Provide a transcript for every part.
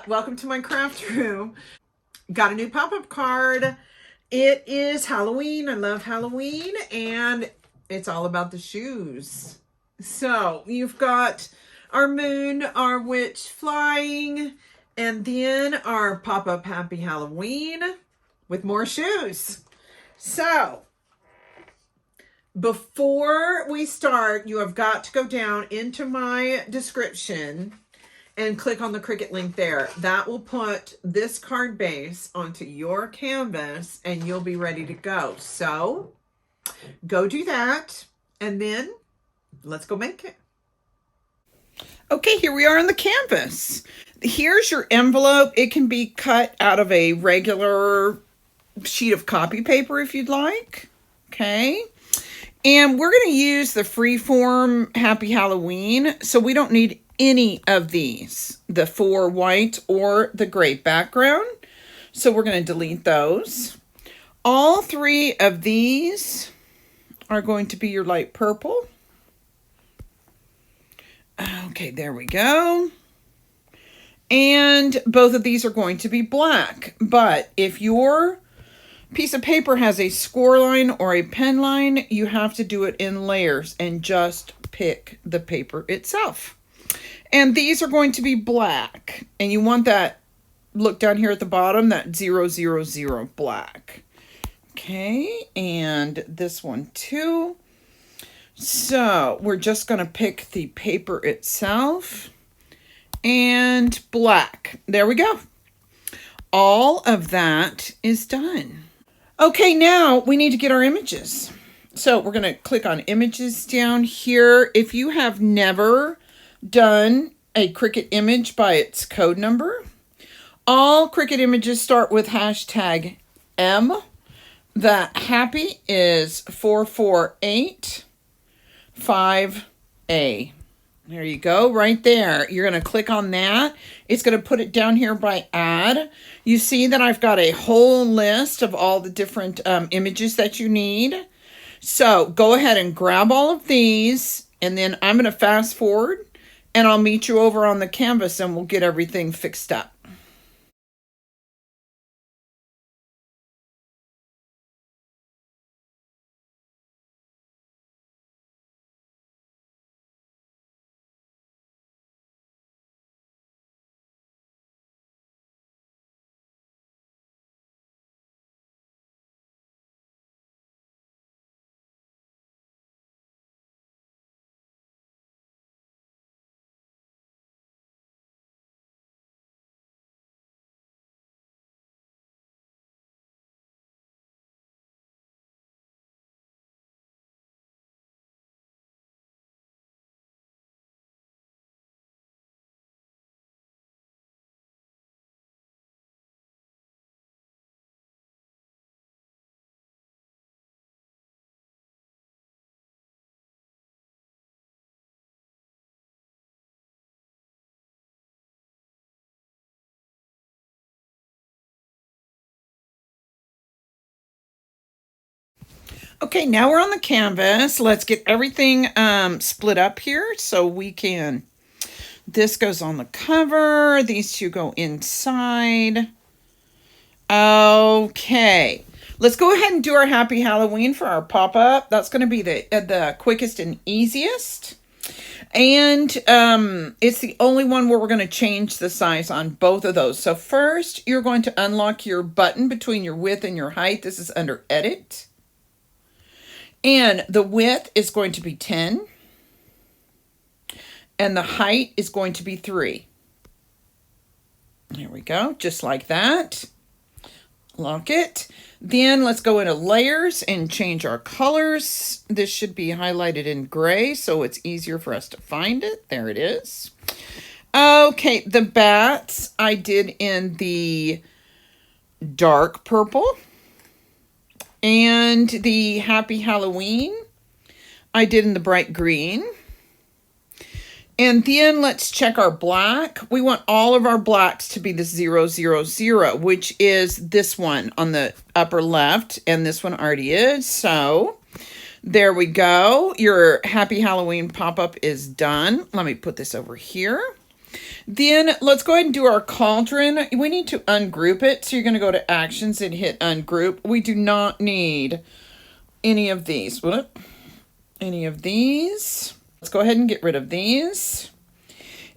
Welcome to my craft room. Got a new pop-up card. It is Halloween. I love Halloween, and it's all about the shoes. So you've got our moon, our witch flying, and then our pop-up Happy Halloween with more shoes. So before we start, you have got to go down into my description and click on the Cricut link there. That will put this card base onto your canvas and you'll be ready to go. So go do that and then let's go make it. Okay, here we are on the canvas. Here's your envelope. It can be cut out of a regular sheet of copy paper if you'd like. Okay. And we're going to use the freeform Happy Halloween, so we don't need any of these, the 4 white or the gray background. So we're going to delete those. All 3 of these are going to be your light purple. Okay, there we go. And both of these are going to be black. But if your piece of paper has a score line or a pen line, you have to do it in layers and just pick the paper itself. And these are going to be black. And you want that, look down here at the bottom, that 000 black. Okay, and this one too. So we're just going to pick the paper itself and black. There we go. All of that is done. Okay, now we need to get our images. So we're going to click on images down here. If you have never done a Cricut image by its code number, all Cricut images start with hashtag M. The happy is 448-5A. There you go, right there. You're going to click on that. It's going to put it down here by add. You see that I've got a whole list of all the different images that you need. So go ahead and grab all of these, and then I'm going to fast forward, and I'll meet you over on the canvas, and we'll get everything fixed up. Okay, now we're on the canvas. Let's get everything split up here so we can, this goes on the cover, these two go inside. Okay, let's go ahead and do our Happy Halloween for our pop-up. That's going to be the quickest and easiest. And it's the only one where we're going to change the size on both of those. So first, you're going to unlock your button between your width and your height. This is under Edit. And the width is going to be 10. And the height is going to be 3. There we go, just like that. Lock it. Then let's go into layers and change our colors. This should be highlighted in gray so it's easier for us to find it. There it is. Okay, the bats I did in the dark purple. And the Happy Halloween I did in the bright green. And then let's check our black. We want all of our blacks to be the 000, which is this one on the upper left. And this one already is. So there we go. Your Happy Halloween pop-up is done. Let me put this over here. Then let's go ahead and do our cauldron. We need to ungroup it. So you're going to go to actions and hit ungroup. We do not need any of these. What? Any of these. Let's go ahead and get rid of these.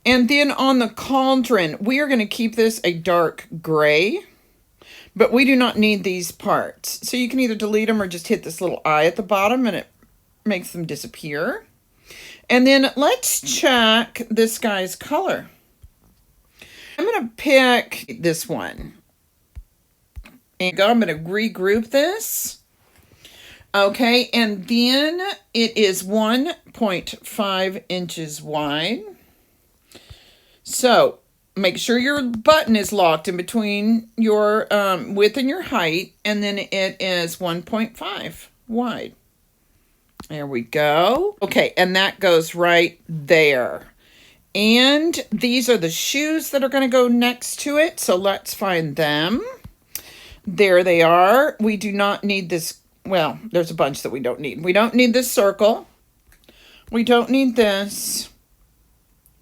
And then on the cauldron, we are going to keep this a dark gray. But we do not need these parts. So you can either delete them or just hit this little eye at the bottom and it makes them disappear. And then let's check this guy's color. I'm going to pick this one. And I'm going to regroup this. Okay, and then it is 1.5 inches wide. So make sure your button is locked in between your width and your height, and then it is 1.5 wide. There we go. Okay, and that goes right there. And these are the shoes that are going to go next to it, so let's find them. There they are. We do not need this. Well, there's a bunch that we don't need. We don't need this circle. We don't need this.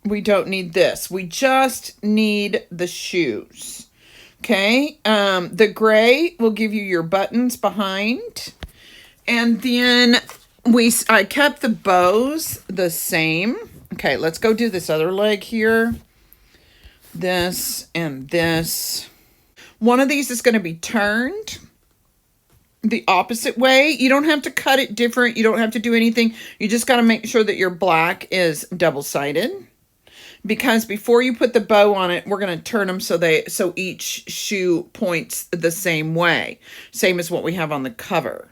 We don't need this. We just need the shoes. Okay. The gray will give you your buttons behind. And then I kept the bows the same. Okay, let's go do this other leg here. This and this. One of these is going to be turned the opposite way. You don't have to cut it different. You don't have to do anything. You just got to make sure that your black is double-sided. Because before you put the bow on it, we're going to turn them so each shoe points the same way. Same as what we have on the cover.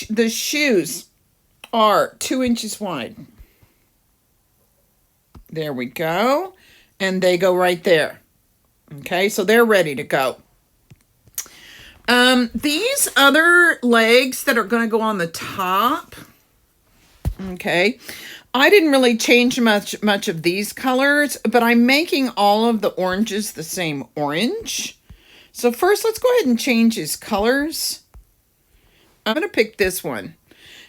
The shoes are 2 inches wide. There we go. And they go right there. Okay, so they're ready to go. These other legs that are going to go on the top, okay, I didn't really change much of these colors, but I'm making all of the oranges the same orange. So first, let's go ahead and change his colors. I'm going to pick this one,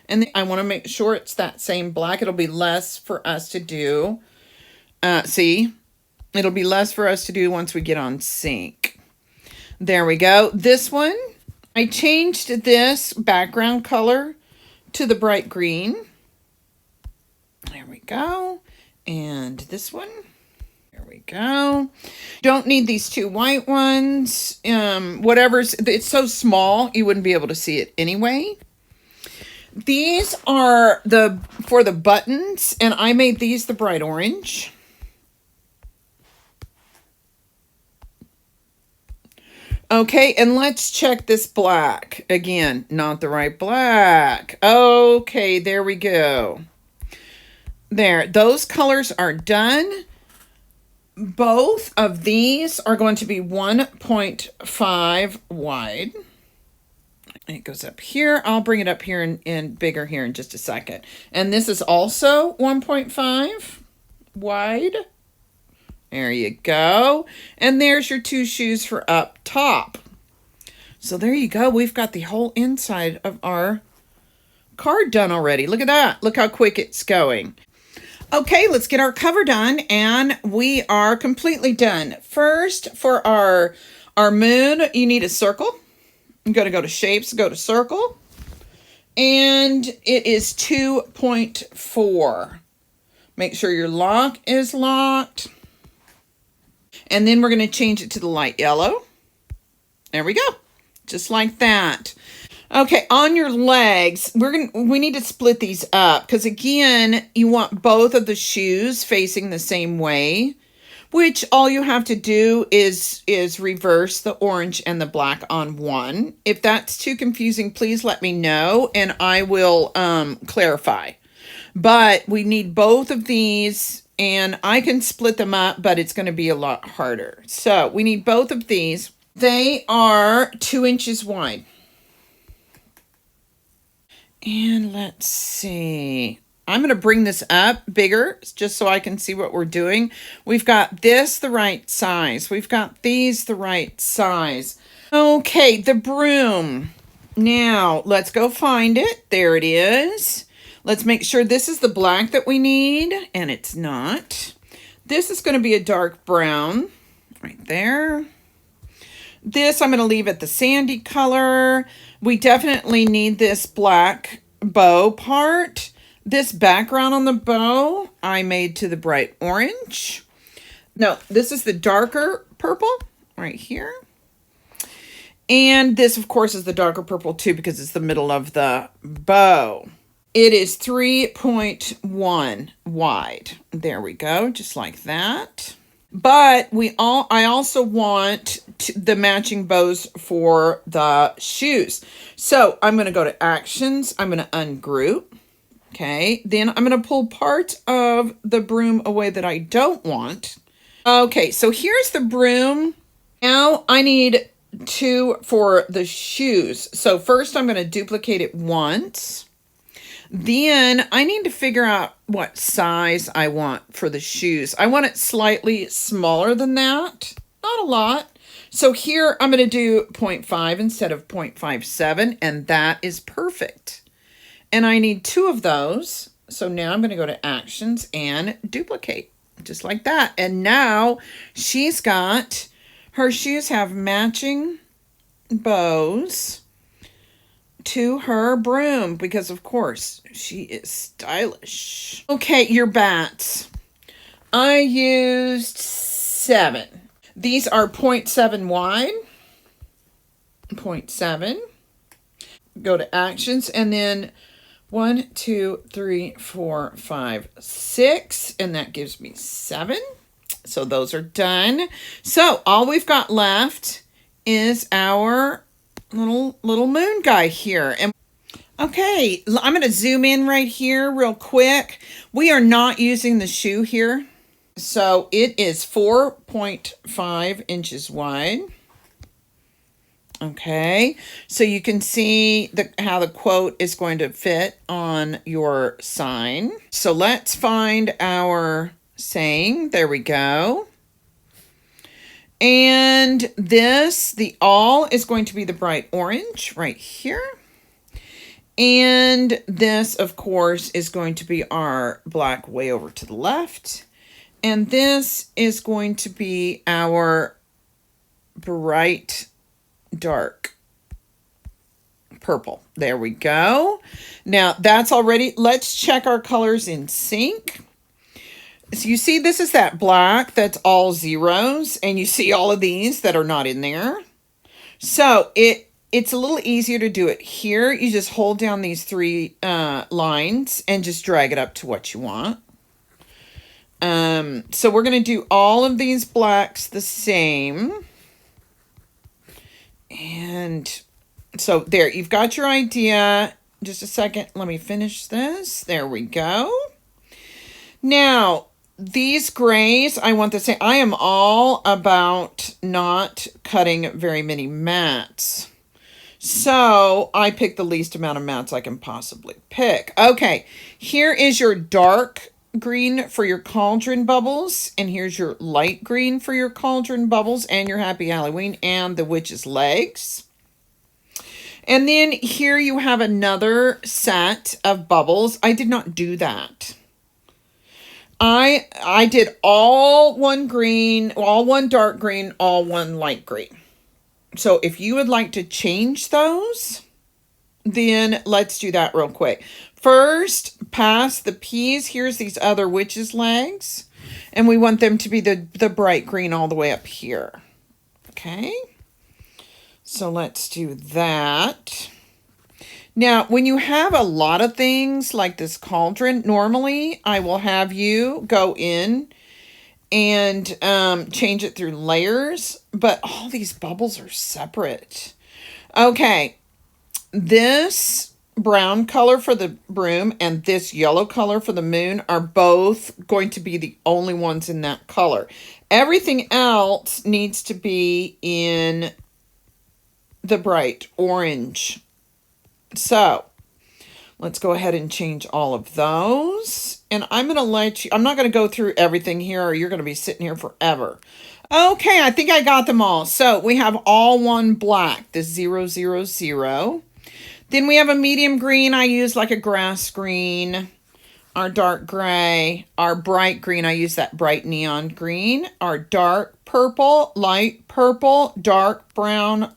and I want to make sure it's that same black. It'll be less for us to do. See, it'll be less for us to do once we get on sync. There we go. This one, I changed this background color to the bright green. There we go. And this one. There we go. Don't need these two white ones. It's so small, you wouldn't be able to see it anyway. These are for the buttons, and I made these the bright orange. Okay, and let's check this black. Again, not the right black. Okay, there we go. There, those colors are done. Both of these are going to be 1.5 wide. It goes up here. I'll bring it up here and bigger here in just a second. And this is also 1.5 wide. There you go. And there's your two shoes for up top. So there you go. We've got the whole inside of our card done already. Look at that. Look how quick it's going. Okay, let's get our cover done, and we are completely done. First, for our moon, you need a circle. I'm going to go to shapes, go to circle, and it is 2.4. Make sure your lock is locked. And then we're going to change it to the light yellow. There we go. Just like that. Okay, on your legs, we need to split these up because again, you want both of the shoes facing the same way, which all you have to do is reverse the orange and the black on one. If that's too confusing, please let me know and I will clarify. But we need both of these. And I can split them up, but it's going to be a lot harder. So we need both of these. They are 2 inches wide. And let's see. I'm going to bring this up bigger just so I can see what we're doing. We've got this the right size. We've got these the right size. Okay, the broom. Now, let's go find it. There it is. Let's make sure this is the black that we need, and it's not. This is going to be a dark brown right there. This I'm going to leave it the sandy color. We definitely need this black bow part. This background on the bow I made to the bright orange. No, this is the darker purple right here. And this, of course, is the darker purple too because it's the middle of the bow. It is 3.1 wide. There we go, just like that. But I also want the matching bows for the shoes. So I'm going to go to Actions. I'm going to ungroup. Okay, then I'm going to pull parts of the broom away that I don't want. Okay, so here's the broom. Now I need 2 for the shoes. So first I'm going to duplicate it once. Then I need to figure out what size I want for the shoes. I want it slightly smaller than that. Not a lot. So here I'm going to do 0.5 instead of 0.57, and that is perfect. And I need 2 of those. So now I'm going to go to Actions and duplicate, just like that. And now she's got, her shoes have matching bows to her broom because, of course, she is stylish. Okay, your bats. I used 7. These are 0.7 wide. 0.7. Go to Actions and then 1, 2, 3, 4, 5, 6. And that gives me 7. So those are done. So all we've got left is our little moon guy here. And okay, I'm going to zoom in right here real quick. We are not using the shoe here. So it is 4.5 inches wide. Okay, so you can see how the quote is going to fit on your sign. So let's find our saying. There we go. And this, the all is going to be the bright orange right here. And this, of course, is going to be our black way over to the left. And this is going to be our bright dark purple. There we go. Now that's already, let's check our colors in sync. So you see, this is that black that's all zeros, and you see all of these that are not in there. So it's a little easier to do it here. You just hold down these 3 lines and just drag it up to what you want. So we're going to do all of these blacks the same. And so there, you've got your idea. Just a second. Let me finish this. There we go. Now, these grays, I want to say, I am all about not cutting very many mats. So I picked the least amount of mats I can possibly pick. Okay, here is your dark green for your cauldron bubbles, and here's your light green for your cauldron bubbles and your happy Halloween and the witch's legs. And then here you have another set of bubbles. I did not do that. I did all one green, all one dark green, all one light green. So if you would like to change those, then let's do that real quick. First, past the peas, here's these other witch's legs. And we want them to be the bright green all the way up here. Okay. So let's do that. Now, when you have a lot of things like this cauldron, normally I will have you go in and change it through layers. But all these bubbles are separate. Okay. This brown color for the broom and this yellow color for the moon are both going to be the only ones in that color. Everything else needs to be in the bright orange. So let's go ahead and change all of those. And I'm going to let you, I'm not going to go through everything here or you're going to be sitting here forever. Okay, I think I got them all. So we have all one black, this 0, 0, 0. Then we have a medium green. I use like a grass green. our dark gray, our bright green. I use that bright neon green, our dark purple, dark brown,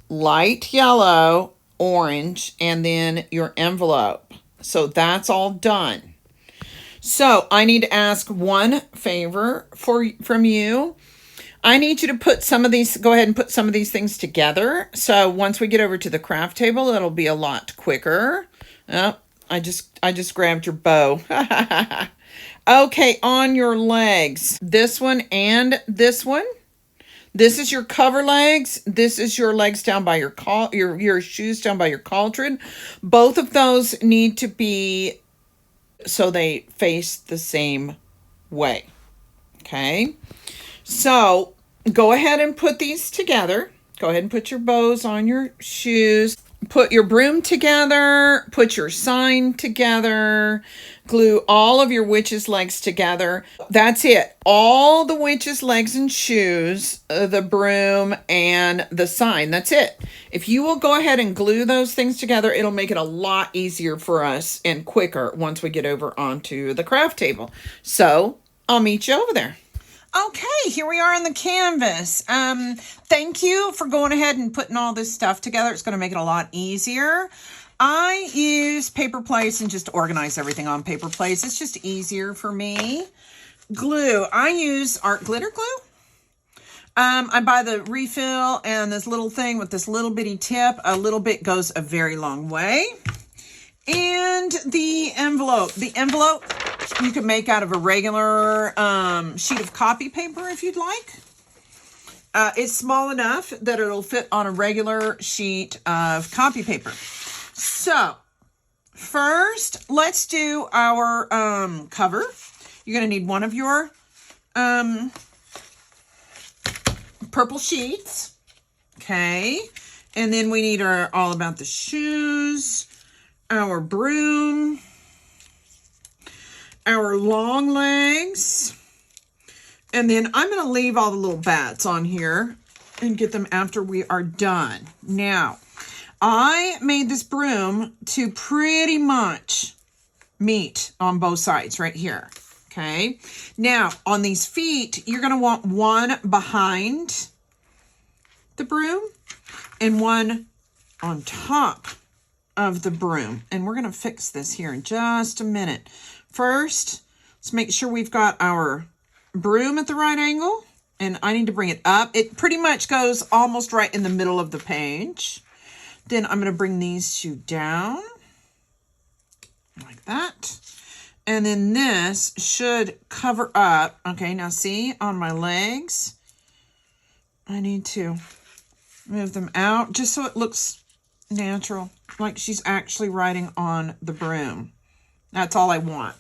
light yellow, orange, and then your envelope. So that's all done. So I need to ask one favor from you. I need you to put some of these, go ahead and put some of these things together. So once we get over to the craft table, it'll be a lot quicker. Oh, I just grabbed your bow. Okay, on your legs, this one and this one. This is your cover legs. This is your legs down by your shoes down by your cauldron. Both of those need to be so they face the same way. Okay. So go ahead and put these together. Go ahead and put your bows on your shoes. Put your broom together. Put your sign together. Glue all of your witch's legs together. That's it. All the witch's legs and shoes, the broom, and the sign. That's it. If you will go ahead and glue those things together, it'll make it a lot easier for us and quicker once we get over onto the craft table. So I'll meet you over there. Okay, here we are on the canvas. Thank you for going ahead and putting all this stuff together. It's going to make it a lot easier. I use paper plates and just organize everything on paper plates. It's just easier for me. Glue. I use art glitter glue. I buy the refill and this little thing with this little bitty tip. A little bit goes a very long way. And the envelope. The envelope you can make out of a regular sheet of copy paper if you'd like. It's small enough that it'll fit on a regular sheet of copy paper. So first, let's do our cover. You're going to need one of your purple sheets. Okay. And then we need our All About the Shoes, our broom, our long legs, and then I'm going to leave all the little bats on here and get them after we are done. Now, I made this broom to pretty much meet on both sides right here. Okay. Now, on these feet, you're going to want one behind the broom and one on top of the broom. And we're going to fix this here in just a minute. First, let's make sure we've got our broom at the right angle. And I need to bring it up. It pretty much goes almost right in the middle of the page. Then I'm going to bring these two down. Like that. And then this should cover up. Okay, now see on my legs. I need to move them out just so it looks natural. Like she's actually riding on the broom. That's all I want.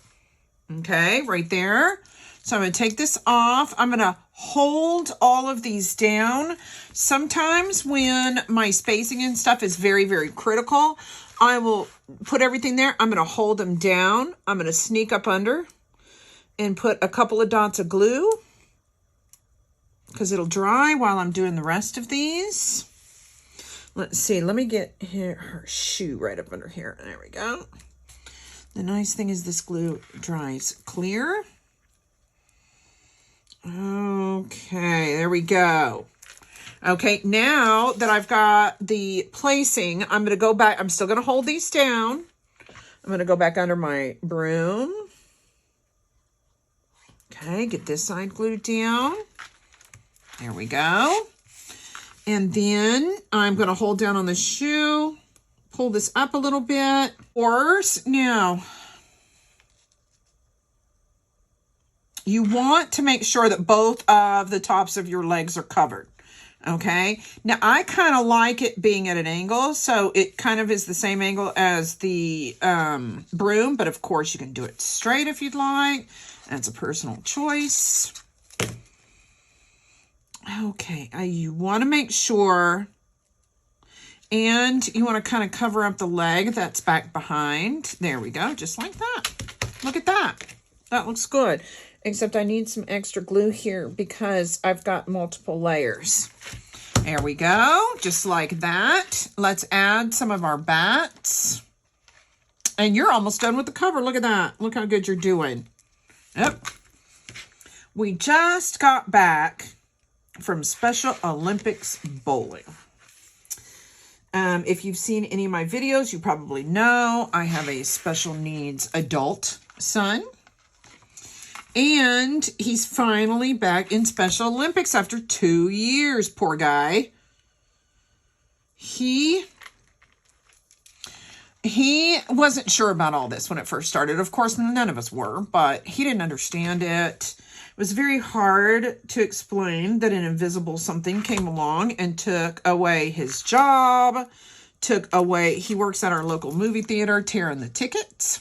Okay, right there. So I'm going to take this off. I'm going to hold all of these down. Sometimes when my spacing and stuff is very, very critical, I will put everything there. I'm going to hold them down. I'm going to sneak up under and put a couple of dots of glue because it'll dry while I'm doing the rest of these. Let's see. Let me get her shoe right up under here. There we go. The nice thing is this glue dries clear. Okay, there we go. Okay, now that I've got the placing, I'm going to go back. I'm still going to hold these down. I'm going to go back under my broom. Okay, get this side glued down. There we go. And then I'm going to hold down on the shoe. Pull this up a little bit. Horse. Now, you want to make sure that both of the tops of your legs are covered. Okay. Now, I kind of like it being at an angle, so it kind of is the same angle as the broom, but of course you can do it straight if you'd like. That's a personal choice. Okay. You want to make sure, and you want to kind of cover up the leg that's back behind. There we go. Just like that. Look at that. That looks good. Except I need some extra glue here because I've got multiple layers. There we go. Just like that. Let's add some of our bats. And you're almost done with the cover. Look at that. Look how good you're doing. Yep. We just got back from Special Olympics bowling. If you've seen any of my videos, you probably know I have a special needs adult son. And he's finally back in Special Olympics after 2 years, poor guy. He wasn't sure about all this when it first started. Of course, none of us were, but he didn't understand it. It was very hard to explain that an invisible something came along and took away his job, he works at our local movie theater, tearing the tickets.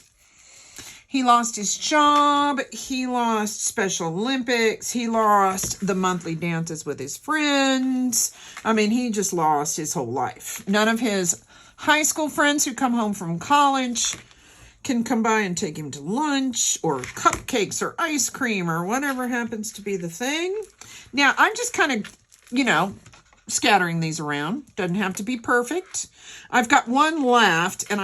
He lost his job, he lost Special Olympics, he lost the monthly dances with his friends. I mean, he just lost his whole life. None of his high school friends who come home from college can come by and take him to lunch or cupcakes or ice cream or whatever happens to be the thing. Now, I'm just kind of, scattering these around. Doesn't have to be perfect. I've got one left, and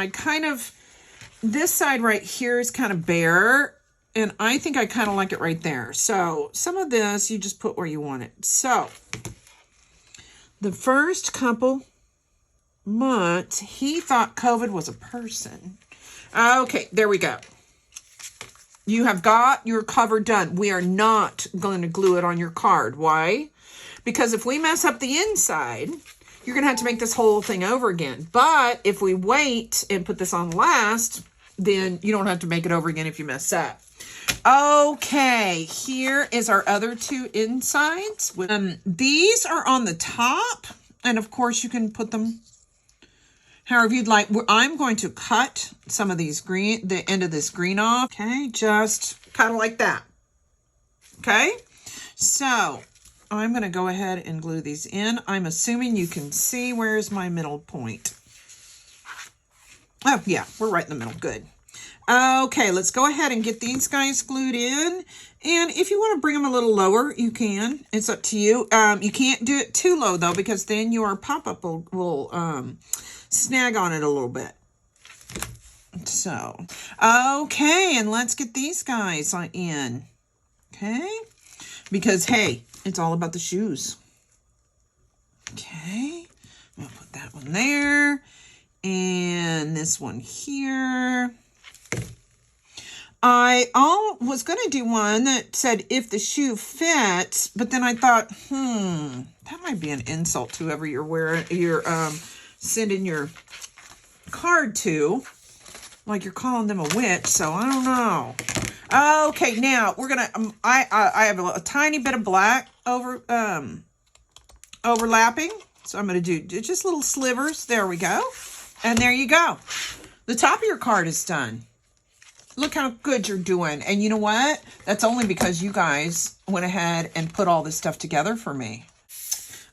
this side right here is kind of bare, and I think I kind of like it right there. So some of this, you just put where you want it. So the first couple months, he thought COVID was a person. Okay, there we go. You have got your cover done. We are not going to glue it on your card. Why? Because if we mess up the inside, you're going to have to make this whole thing over again. But if we wait and put this on last, then you don't have to make it over again if you mess up. Okay, here is our other two insides. These are on the top. And of course, you can put them however you'd like. I'm going to cut some of these the end of this green off. Okay, just kind of like that. Okay, so I'm going to go ahead and glue these in. I'm assuming you can see where's my middle point. Oh, yeah, we're right in the middle. Good. Okay, let's go ahead and get these guys glued in. And if you want to bring them a little lower, you can. It's up to you. You can't do it too low, though, because then your pop-up will snag on it a little bit. So, okay, and let's get these guys in. Okay, because, hey, it's all about the shoes. Okay, I'll put that one there. And this one here. I was going to do one that said, if the shoe fits, but then I thought, that might be an insult to whoever you're sending your card to. Like you're calling them a witch, so I don't know. Okay, now we're going to, I have a tiny bit of black overlapping. So I'm going to do just little slivers. There we go. And there you go. The top of your card is done. Look how good you're doing. And you know what? That's only because you guys went ahead and put all this stuff together for me.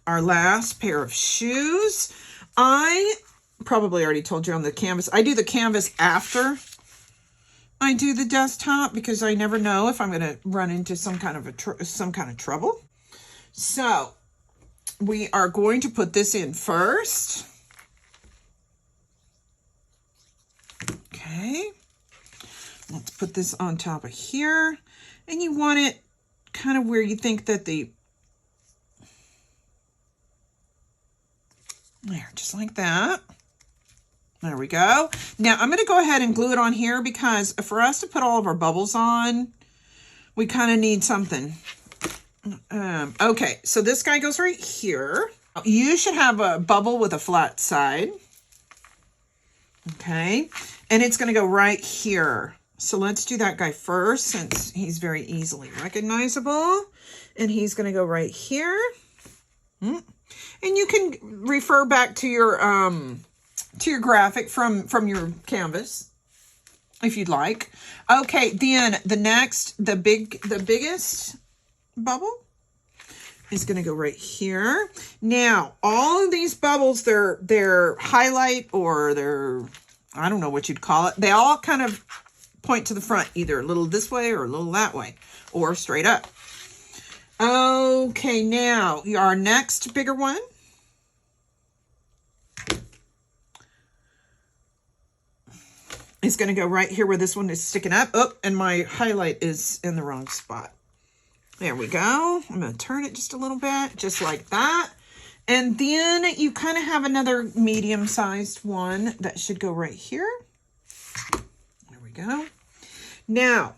Our last pair of shoes. I probably already told you on the canvas. I do the canvas after I do the desktop because I never know if I'm going to run into some kind of trouble. So we are going to put this in first. Okay. Let's put this on top of here. And you want it kind of where you think that there, just like that. There we go. Now I'm going to go ahead and glue it on here because for us to put all of our bubbles on, we kind of need something. Okay, so this guy goes right here. You should have a bubble with a flat side. Okay, and it's going to go right here. So let's do that guy first since he's very easily recognizable. And he's going to go right here. And you can refer back to your graphic from your canvas if you'd like. Okay, then the biggest bubble is going to go right here. Now, all of these bubbles, they're highlight or they're, I don't know what you'd call it. They all kind of point to the front, either a little this way or a little that way, or straight up. Okay, now our next bigger one. is going to go right here where this one is sticking up. Oh, and my highlight is in the wrong spot. There we go. I'm going to turn it just a little bit, just like that. And then you kind of have another medium-sized one that should go right here. There we go. Now,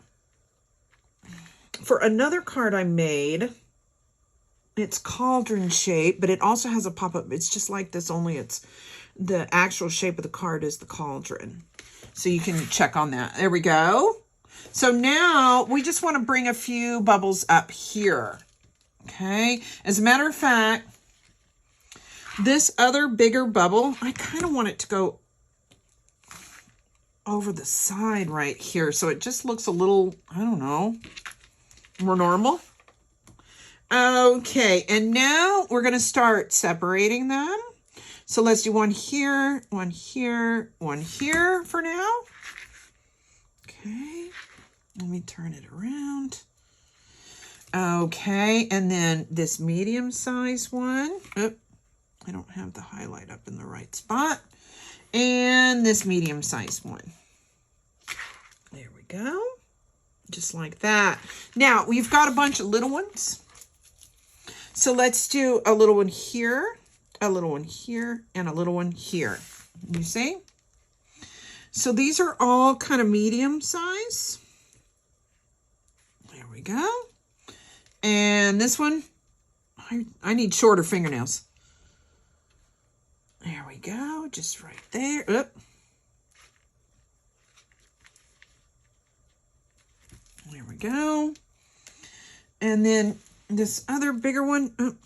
for another card I made, it's cauldron shape, but it also has a pop-up. It's just like this, only it's the actual shape of the card is the cauldron. So you can check on that. There we go. So now we just want to bring a few bubbles up here. Okay. As a matter of fact, this other bigger bubble, I kind of want it to go over the side right here. So it just looks a little, I don't know, more normal. Okay. And now we're going to start separating them. So let's do one here, one here, one here for now. Okay. Let me turn it around. Okay. And then this medium-sized one. Oh, I don't have the highlight up in the right spot. And this medium-sized one. There we go. Just like that. Now, we've got a bunch of little ones. So let's do a little one here, a little one here, and a little one here. You see? So these are all kind of medium size. There we go. And this one, I need shorter fingernails. There we go, just right there. Oop. There we go. And then this other bigger one. Oop.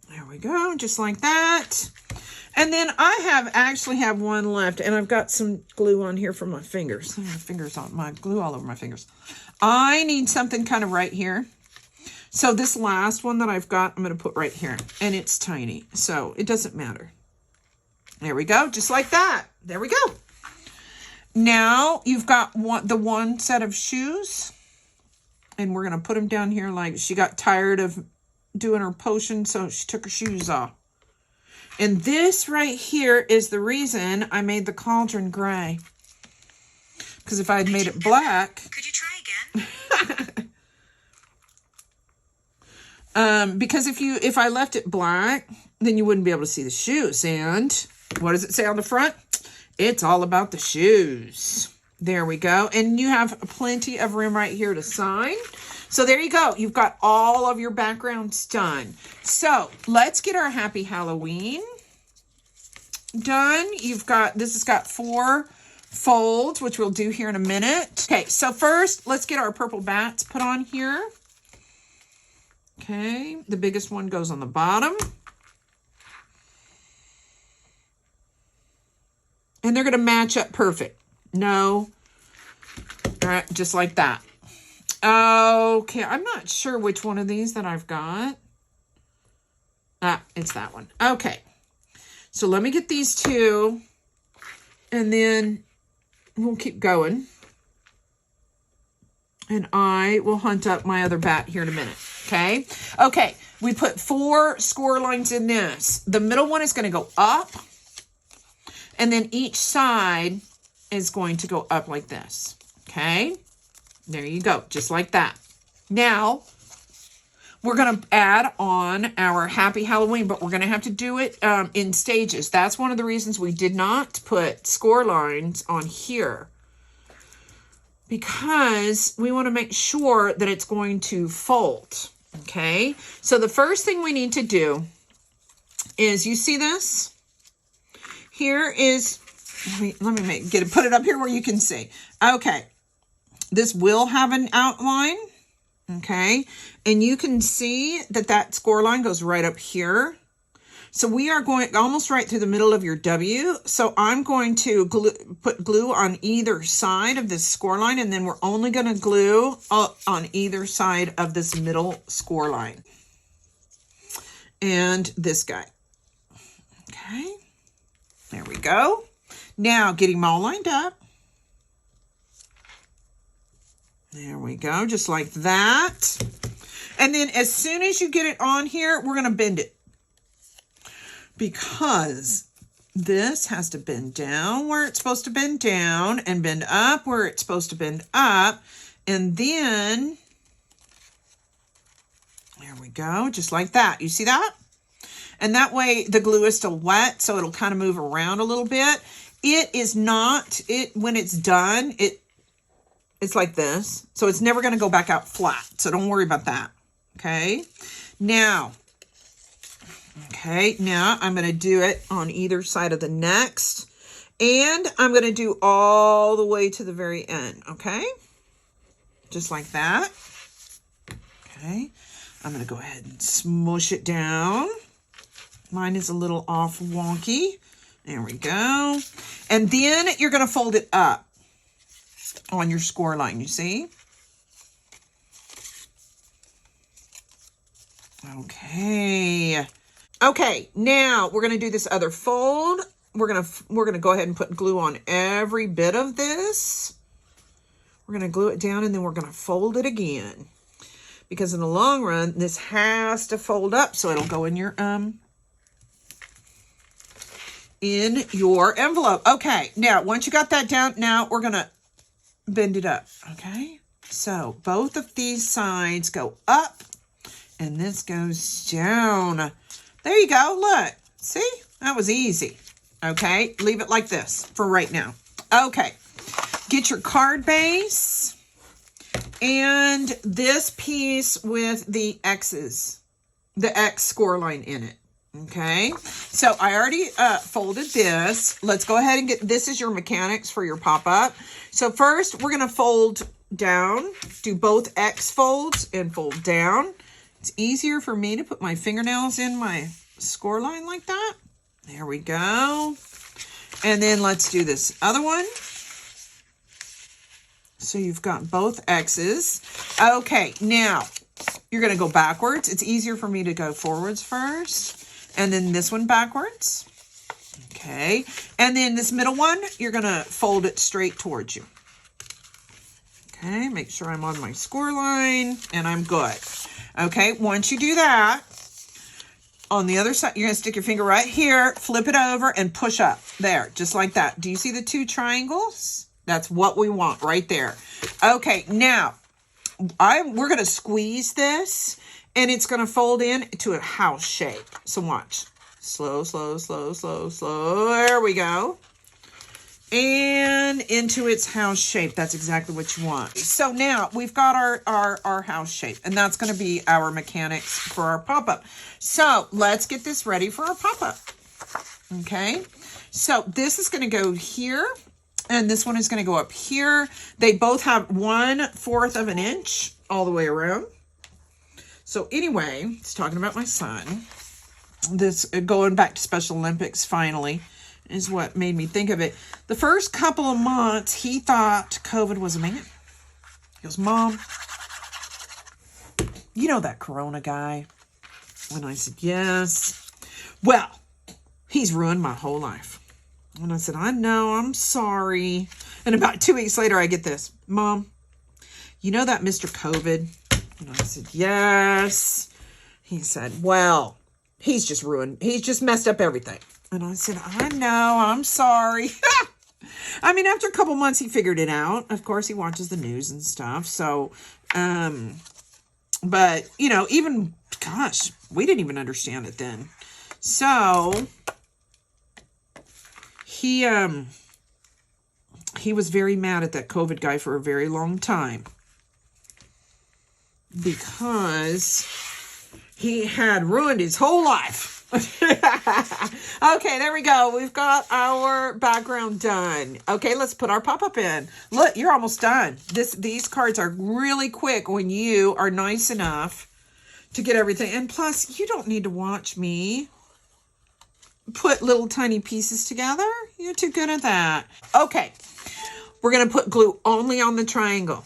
There we go, just like that. And then I actually have one left, and I've got some glue on here for my fingers. My glue all over my fingers. I need something kind of right here. So this last one that I've got, I'm going to put right here. And it's tiny, so it doesn't matter. There we go, just like that. There we go. Now you've got the one set of shoes. And we're going to put them down here like she got tired of doing her potion, so she took her shoes off. And this right here is the reason I made the cauldron gray. Because if I had made it black... Could you try again? Because if I left it black, then you wouldn't be able to see the shoes. And what does it say on the front? It's all about the shoes. There we go. And you have plenty of room right here to sign. So there you go. You've got all of your backgrounds done. So let's get our Happy Halloween done. This has got 4 folds, which we'll do here in a minute. Okay, so first, let's get our purple bats put on here. Okay, the biggest one goes on the bottom. And they're going to match up perfect. No. All right, just like that. Okay, I'm not sure which one of these that I've got. Ah, it's that one. Okay. So let me get these 2. And then we'll keep going. And I will hunt up my other bat here in a minute. Okay. Okay. We put 4 score lines in this. The middle one is going to go up. And then each side is going to go up like this. Okay. There you go. Just like that. Now, we're going to add on our Happy Halloween, but we're going to have to do it in stages. That's one of the reasons we did not put score lines on here. Because we want to make sure that it's going to fold. Okay. So the first thing we need to do is, you see this? Here is, let me put it up here where you can see. Okay. This will have an outline. Okay. And you can see that score line goes right up here. So we are going almost right through the middle of your W. So I'm going to put glue on either side of this score line, and then we're only going to glue on either side of this middle score line. And this guy. Okay. There we go. Now getting them all lined up. There we go. Just like that. And then as soon as you get it on here, we're going to bend it. Because this has to bend down where it's supposed to bend down and bend up where it's supposed to bend up. And then, there we go, just like that. You see that? And that way the glue is still wet, so it'll kind of move around a little bit. It is not, when it's done, it's like this. So it's never going to go back out flat. So don't worry about that. Okay. Now I'm going to do it on either side of the next. And I'm going to do all the way to the very end. Okay. Just like that. Okay. I'm going to go ahead and smush it down. Mine is a little off wonky. There we go. And then you're going to fold it up on your score line, you see? Okay. Okay, now we're going to do this other fold. We're going to go ahead and put glue on every bit of this. We're going to glue it down and then we're going to fold it again. Because in the long run, this has to fold up so it'll go in your envelope. Okay, now once you got that down, now we're going to bend it up. Okay, so both of these sides go up and this goes down. There you go. Look, see, that was easy. Okay, leave it like this for right now. Okay, get your card base and this piece with the X's, the X score line in it. Okay, so I already folded this. Let's go ahead and get, this is your mechanics for your pop-up. So first we're going to fold down, do both X folds and fold down. It's easier for me to put my fingernails in my score line like that. There we go. And then let's do this other one. So you've got both X's. Okay, now you're going to go backwards. It's easier for me to go forwards first. And then this one backwards. Okay. And then this middle one, you're going to fold it straight towards you. Okay. Make sure I'm on my score line and I'm good. Okay. Once you do that, on the other side, you're going to stick your finger right here, flip it over and push up there, just like that. Do you see the two triangles? That's what we want right there. Okay. Now we're going to squeeze this. And it's going to fold in to a house shape. So watch. Slow, slow, slow, slow, slow. There we go. And into its house shape. That's exactly what you want. So now we've got our house shape. And that's going to be our mechanics for our pop-up. So let's get this ready for our pop-up. Okay. So this is going to go here. And this one is going to go up here. They both have 1/4 of an inch all the way around. So anyway, it's talking about my son. This going back to Special Olympics finally is what made me think of it. The first couple of months, he thought COVID was a man. He goes, Mom, you know that Corona guy? And I said, yes. Well, he's ruined my whole life. And I said, I know, I'm sorry. And about 2 weeks later, I get this. Mom, you know that Mr. COVID? And I said, yes. He said, well, he's just ruined. He's just messed up everything. And I said, I know, I'm sorry. I mean, after a couple months, he figured it out. Of course, he watches the news and stuff. So, but, you know, even, gosh, we didn't even understand it then. So, he was very mad at that COVID guy for a very long time. Because he had ruined his whole life. Okay, there we go. We've got our background done. Okay, let's put our pop-up in. Look, you're almost done. These cards are really quick when you are nice enough to get everything. And plus, you don't need to watch me put little tiny pieces together. You're too good at that. Okay, we're going to put glue only on the triangle.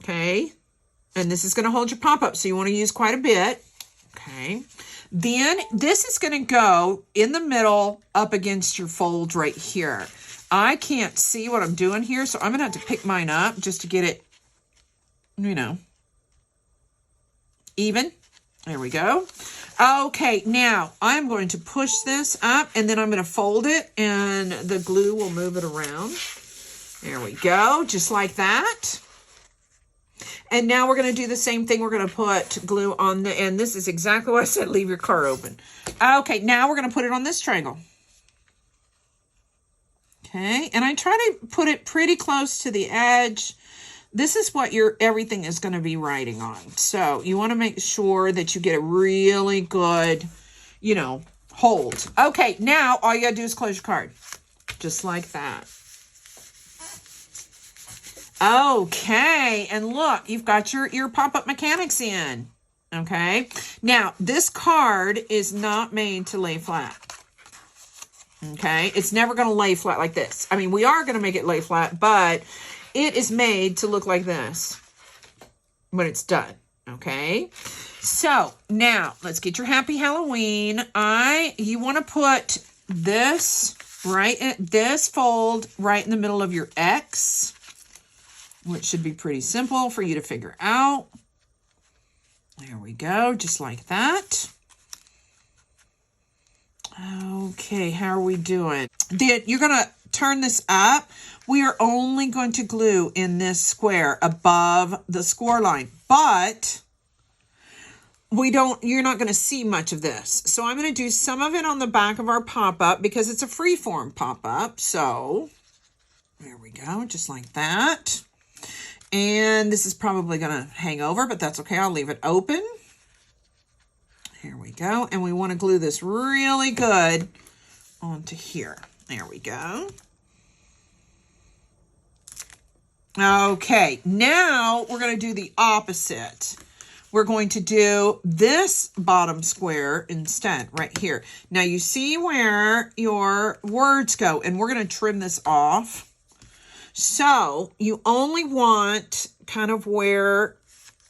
Okay. And this is going to hold your pop-up, so you want to use quite a bit. Okay. Then this is going to go in the middle up against your fold right here. I can't see what I'm doing here, so I'm going to have to pick mine up just to get it, you know, even. There we go. Okay, now I'm going to push this up and then I'm going to fold it and the glue will move it around. There we go, just like that. And now we're going to do the same thing. We're going to put glue on the end. This is exactly what I said, leave your car open. Okay, now we're going to put it on this triangle. Okay, and I try to put it pretty close to the edge. This is what everything is going to be writing on. So you want to make sure that you get a really good, hold. Okay, now all you got to do is close your card. Just like that. Okay, and look, you've got your pop-up mechanics in. Okay, now this card is not made to lay flat. Okay, it's never going to lay flat like this. I mean, we are going to make it lay flat, but it is made to look like this when it's done. Okay, so now let's get your happy Halloween. You want to put this this fold right in the middle of your X, which should be pretty simple for you to figure out. There we go, just like that. Okay, how are we doing? Then you're going to turn this up. We are only going to glue in this square above the score line, but you're not going to see much of this. So I'm going to do some of it on the back of our pop-up because it's a free-form pop-up. So there we go, just like that. And this is probably going to hang over, but that's okay. I'll leave it open. Here we go. And we want to glue this really good onto here. There we go. Okay, now we're going to do the opposite. We're going to do this bottom square instead, right here. Now you see where your words go, and we're going to trim this off. So you only want kind of where,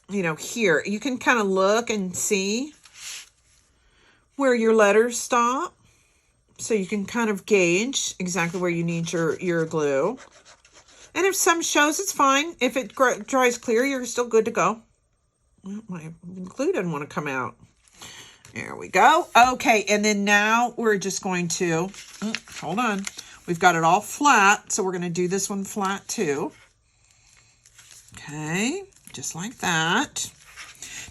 here. You can kind of look and see where your letters stop. So you can kind of gauge exactly where you need your glue. And if some shows, it's fine. If it dries clear, you're still good to go. Well, my glue didn't want to come out. There we go. Okay, and then now we're just going to, hold on. We've got it all flat, so we're going to do this one flat too. Okay, just like that.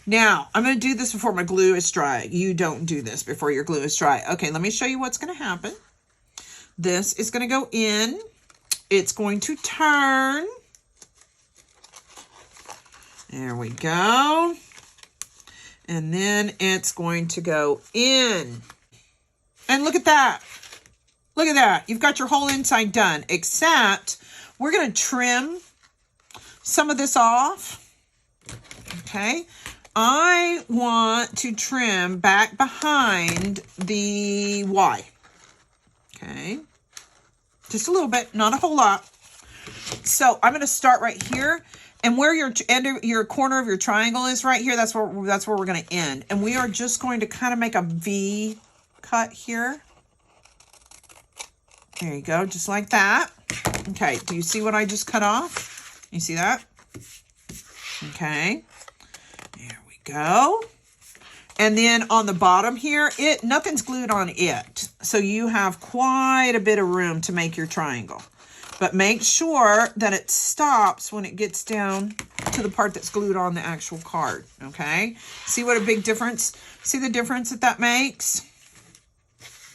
Now, I'm going to do this before my glue is dry. You don't do this before your glue is dry. Okay, let me show you what's going to happen. This is going to go in. It's going to turn. There we go. And then it's going to go in. And look at that. Look at that. You've got your whole inside done, except we're going to trim some of this off. Okay. I want to trim back behind the Y. Okay. Just a little bit, not a whole lot. So I'm going to start right here. And where your corner of your triangle is right here, that's where we're going to end. And we are just going to kind of make a V cut here. There you go, just like that. Okay, do you see what I just cut off? You see that? Okay, there we go. And then on the bottom here, nothing's glued on it. So you have quite a bit of room to make your triangle. But make sure that it stops when it gets down to the part that's glued on the actual card, okay? See what a big difference? See the difference that makes?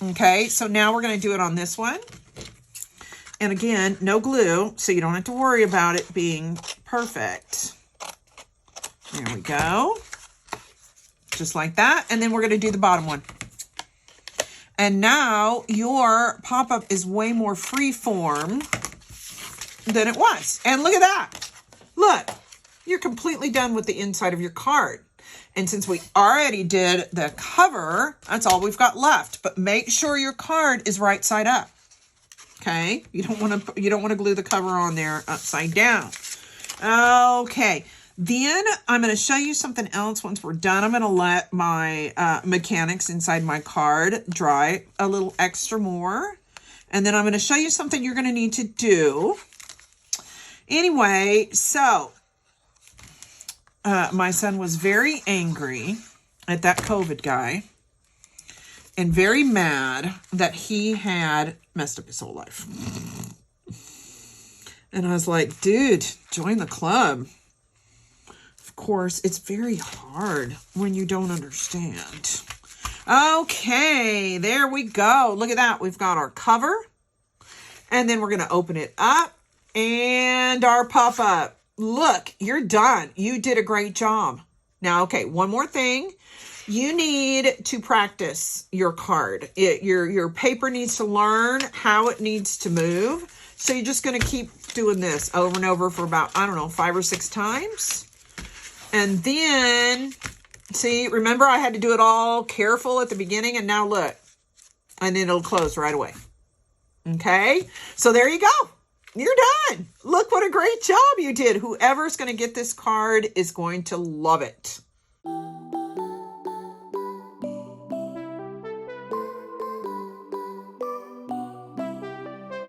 Okay, so now we're going to do it on this one. And again, no glue, so you don't have to worry about it being perfect. There we go. Just like that. And then we're going to do the bottom one. And now your pop-up is way more free-form than it was. And look at that. Look, you're completely done with the inside of your card. And since we already did the cover, that's all we've got left. But make sure your card is right side up. Okay? You don't want to glue the cover on there upside down. Okay. Then I'm going to show you something else once we're done. I'm going to let my mechanics inside my card dry a little extra more. And then I'm going to show you something you're going to need to do. Anyway, so my son was very angry at that COVID guy and very mad that he had messed up his whole life. And I was like, dude, join the club. Of course, it's very hard when you don't understand. Okay, there we go. Look at that. We've got our cover. And then we're going to open it up. And our puff up. Look, you're done. You did a great job. Now, okay, one more thing. You need to practice your card. Your paper needs to learn how it needs to move. So you're just going to keep doing this over and over for about, I don't know, 5 or 6 times. And then, see, remember I had to do it all careful at the beginning, and now look. And then it'll close right away. Okay? So there you go. You're done. Look what a great job you did. Whoever's going to get this card is going to love it.